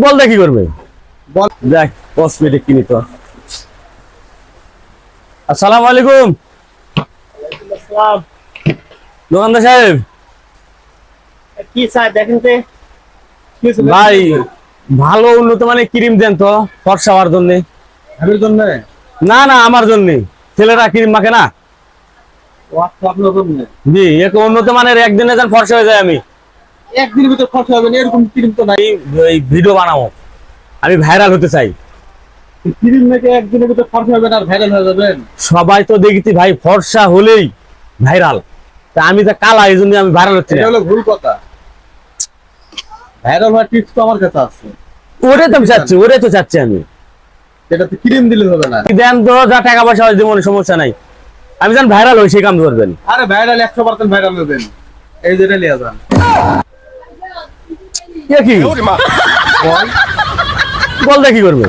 বলতে কি করবে? বল। দেখ কসমেটিক কিনি তো। আসসালামু আলাইকুম দোকানদার সাহেব। কি চাই দেখেন তো। ভাই ভালো উন্নত মানে ক্রিম দেন তো ফর্সা হওয়ার জন্য। আমার জন্য না না আমার জন্য, ছেলেরা ক্রিম মাখে না। আপনার জন্য জি এক উন্নত মানের, একদিনে যেন ফর্সা হয়ে যায়। আমি একদিনের ভিতর খরচা হবে না, এরকম ক্রিম তো নাই। এই ভিডিও বানাবো, আমি ভাইরাল হতে চাই। ক্রিম নাকি একদিনের ভিতর খরচা হবে না আর ভাইরাল হয়ে যাবেন? সবাই তো দেখছি ভাই ফর্সা হলেই ভাইরাল, তা আমি তো কালা, এই জন্য আমি ভাইরাল হচ্ছি এটা না। হলো ভুল কথা। ভাইরাল হওয়ার টিপস তো আমার কাছে আছে। ওটাই তো চাচ্ছি, ওটাই তো চাচ্ছি আমি। এটা তো ক্রিম দিলে হবে না। দেন তো, যা টাকা পয়সা হয় জীবনে সমস্যা নাই, আমি যেন ভাইরাল হই সেই কাম করবেন। আরে ভাইরাল 100% ভাইরাল হবেন, এই যেটা লিয়া যান। এ কি বল। বলতে কি করবে?